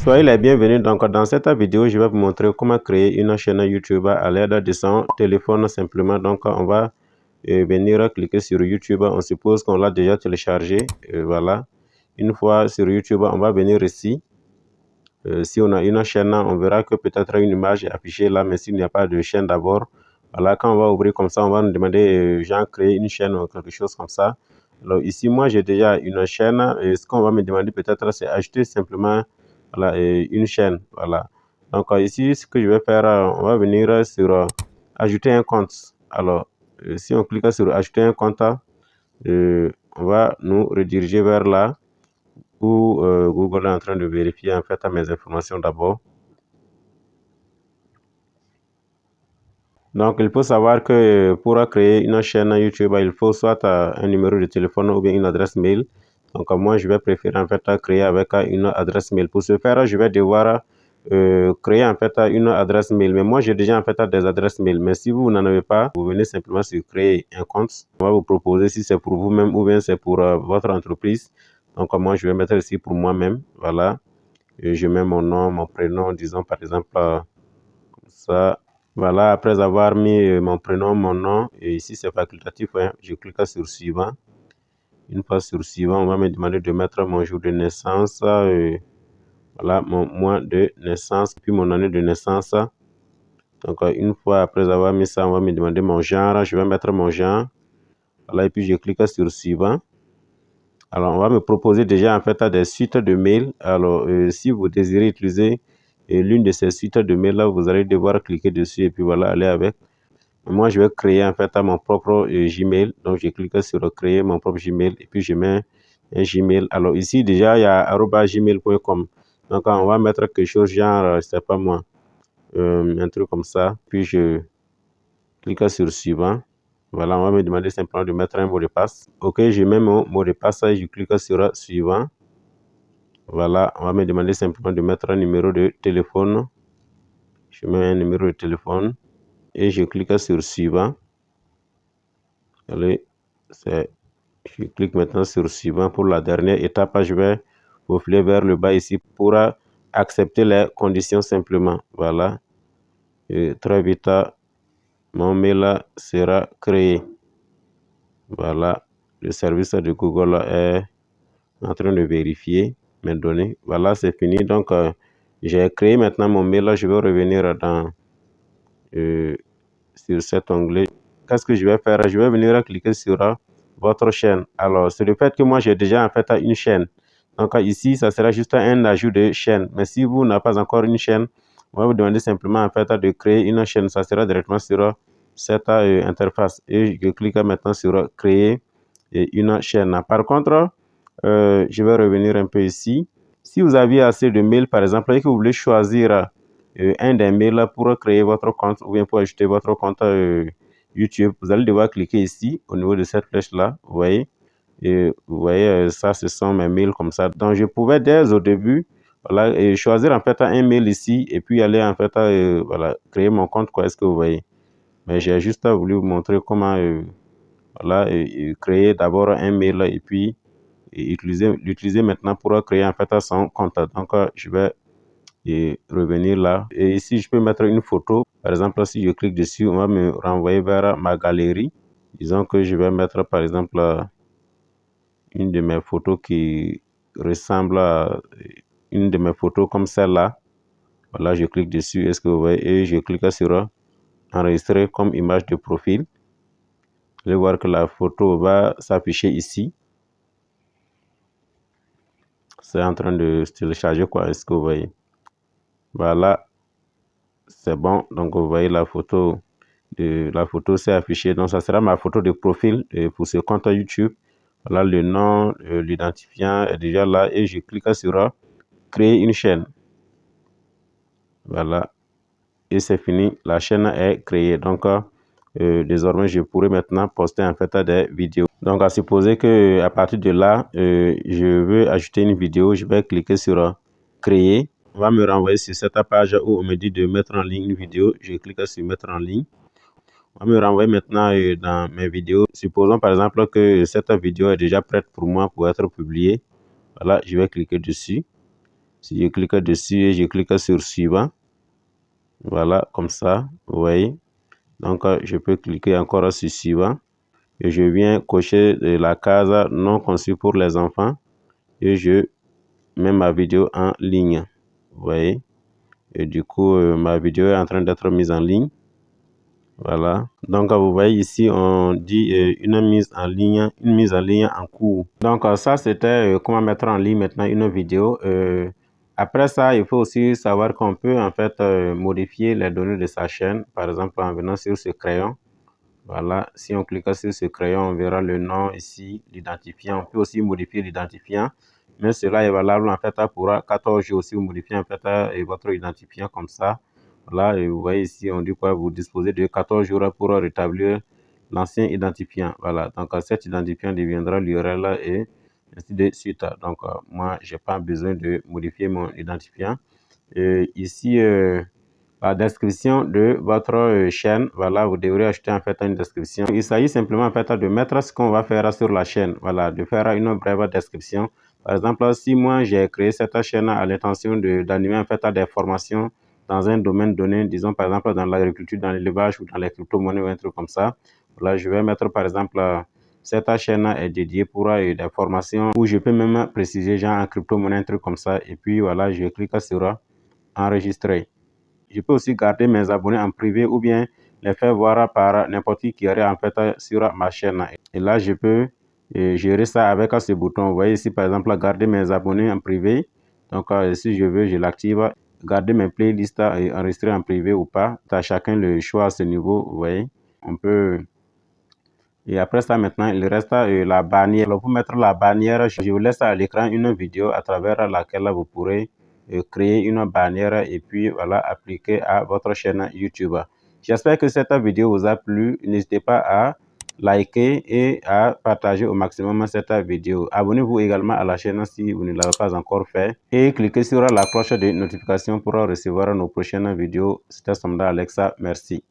Soyez les bienvenus. Donc, dans cette vidéo, je vais vous montrer comment créer une chaîne YouTube à l'aide de son téléphone simplement. Donc, on va venir cliquer sur YouTube. On suppose qu'on l'a déjà téléchargé. Voilà. Une fois sur YouTube, on va venir ici. Si on a une chaîne, on verra que peut-être une image est affichée là, mais s'il n'y a pas de chaîne d'abord, voilà, quand on va ouvrir comme ça, on va nous demander, genre, créer une chaîne ou quelque chose comme ça. Alors ici, moi, j'ai déjà une chaîne. Et ce qu'on va me demander peut-être, c'est ajouter simplement voilà, une chaîne. Voilà. Donc ici, ce que je vais faire, on va venir sur ajouter un compte. Alors, si on clique sur ajouter un compte, on va nous rediriger vers là où Google est en train de vérifier en fait mes informations d'abord. Donc, il faut savoir que pour créer une chaîne YouTube, il faut soit un numéro de téléphone ou bien une adresse mail. Donc, moi, je vais préférer en fait créer avec une adresse mail. Pour ce faire, je vais devoir créer en fait une adresse mail. Mais moi, j'ai déjà en fait des adresses mail. Mais si vous n'en avez pas, vous venez simplement sur créer un compte. On va vous proposer si c'est pour vous-même ou bien c'est pour votre entreprise. Donc, moi, je vais mettre ici pour moi-même. Voilà. Et je mets mon nom, mon prénom, disons par exemple comme ça. Voilà, après avoir mis mon prénom, mon nom, et ici c'est facultatif, hein, je clique sur suivant. Une fois sur suivant, on va me demander de mettre mon jour de naissance, voilà, mon mois de naissance, puis mon année de naissance. Donc une fois après avoir mis ça, on va me demander mon genre, je vais mettre mon genre. Voilà, et puis je clique sur suivant. Alors on va me proposer déjà en fait des suites de mails. Alors si vous désirez utiliser l'une de ces suites de mails là, vous allez devoir cliquer dessus et puis voilà, aller avec. Moi, je vais créer en fait mon propre Gmail. Donc, je clique sur créer mon propre Gmail et puis je mets un Gmail. Alors, ici, déjà, il y a @gmail.com. Donc, on va mettre quelque chose genre, je sais pas moi, un truc comme ça. Puis, je clique sur suivant. Voilà, on va me demander simplement de mettre un mot de passe. OK, je mets mon mot de passe et je clique sur suivant. Voilà, on va me demander simplement de mettre un numéro de téléphone. Je mets un numéro de téléphone et je clique sur suivant. Allez, je clique maintenant sur suivant pour la dernière étape. Je vais faufiler vers le bas ici pour accepter les conditions simplement. Voilà. Et très vite, mon mail sera créé. Voilà. Le service de Google est en train de vérifier mes données. Voilà, c'est fini. Donc, j'ai créé maintenant mon mail. Je vais revenir sur cet onglet. Qu'est-ce que je vais faire? Je vais venir cliquer sur votre chaîne. Alors, c'est le fait que moi, j'ai déjà en fait une chaîne. Donc, ici, ça sera juste un ajout de chaîne. Mais si vous n'avez pas encore une chaîne, on va vous demander simplement en fait de créer une chaîne. Ça sera directement sur cette interface. Et je clique maintenant sur créer une chaîne. Par contre, je vais revenir un peu ici. Si vous aviez assez de mails, par exemple, et que vous voulez choisir un des mails pour créer votre compte ou bien pour ajouter votre compte YouTube, vous allez devoir cliquer ici au niveau de cette flèche là, vous voyez, et vous voyez ça, ce sont mes mails comme ça. Donc je pouvais dès au début, voilà, et choisir en fait un mail ici et puis aller en fait voilà, créer mon compte, quoi, est-ce que vous voyez. Mais j'ai juste voulu vous montrer comment voilà, créer d'abord un mail et puis l'utiliser maintenant pour créer en fait son compte. Donc je vais revenir là. Et ici, je peux mettre une photo. Par exemple, si je clique dessus, on va me renvoyer vers ma galerie. Disons que je vais mettre, par exemple, une de mes photos qui ressemble à une de mes photos comme celle-là. Voilà, je clique dessus. Est-ce que vous voyez? Et je clique sur enregistrer comme image de profil. Vous allez voir que la photo va s'afficher ici. C'est en train de se télécharger, quoi. Est-ce que vous voyez? Voilà, c'est bon. Donc, vous voyez la photo. La photo s'est affichée. Donc, ça sera ma photo de profil pour ce compte YouTube. Voilà, le nom, l'identifiant est déjà là et je clique sur créer une chaîne. Voilà, et c'est fini. La chaîne est créée. Donc, désormais, je pourrais maintenant poster en fait des vidéos. Donc, à supposer que à partir de là, je veux ajouter une vidéo, je vais cliquer sur créer. On va me renvoyer sur cette page où on me dit de mettre en ligne une vidéo. Je clique sur mettre en ligne. On va me renvoyer maintenant dans mes vidéos. Supposons par exemple que cette vidéo est déjà prête pour moi pour être publiée. Voilà, je vais cliquer dessus. Si je clique dessus et je clique sur suivant, voilà, comme ça, vous voyez. Donc, je peux cliquer encore sur suivant et je viens cocher la case non conçue pour les enfants et je mets ma vidéo en ligne, vous voyez. Et du coup, ma vidéo est en train d'être mise en ligne. Voilà. Donc, vous voyez ici, on dit une mise en ligne en cours. Donc, ça, c'était comment mettre en ligne maintenant une vidéo. Après ça, il faut aussi savoir qu'on peut en fait modifier les données de sa chaîne. Par exemple, en venant sur ce crayon. Voilà. Si on clique sur ce crayon, on verra le nom ici, l'identifiant. On peut aussi modifier l'identifiant. Mais cela est valable en fait pour 14 jours. Si vous modifiez en fait votre identifiant comme ça. Voilà, et vous voyez ici, on dit quoi, vous disposez de 14 jours pour rétablir l'ancien identifiant. Voilà, donc cet identifiant deviendra l'URL et ainsi de suite. Donc, moi, je n'ai pas besoin de modifier mon identifiant. Et ici, la description de votre chaîne, voilà, vous devrez ajouter en fait une description. Il s'agit simplement en fait de mettre ce qu'on va faire sur la chaîne, voilà, de faire une brève description. Par exemple, si moi j'ai créé cette chaîne à l'intention d'animer en fait des formations dans un domaine donné, disons par exemple dans l'agriculture, dans l'élevage ou dans les crypto-monnaies ou un truc comme ça, voilà, je vais mettre par exemple cette chaîne est dédiée pour des formations où je peux même préciser genre en crypto-monnaie, un truc comme ça, et puis voilà, je clique sur enregistrer. Je peux aussi garder mes abonnés en privé ou bien les faire voir par n'importe qui aurait en fait sur ma chaîne. Et là, je peux gérer ça avec ce bouton. Vous voyez ici, par exemple, garder mes abonnés en privé. Donc, si je veux, je l'active. Garder mes playlists et enregistrer en privé ou pas. Tu as chacun le choix à ce niveau. Vous voyez, on peut. Et après ça, maintenant, il reste la bannière. Alors, pour mettre la bannière, je vous laisse à l'écran une vidéo à travers laquelle vous pourrez créer une bannière et puis voilà, appliquer à votre chaîne YouTube. J'espère que cette vidéo vous a plu. N'hésitez pas à liker et à partager au maximum cette vidéo. Abonnez-vous également à la chaîne si vous ne l'avez pas encore fait. Et cliquez sur la cloche de notification pour recevoir nos prochaines vidéos. C'était Somda Alexa. Merci.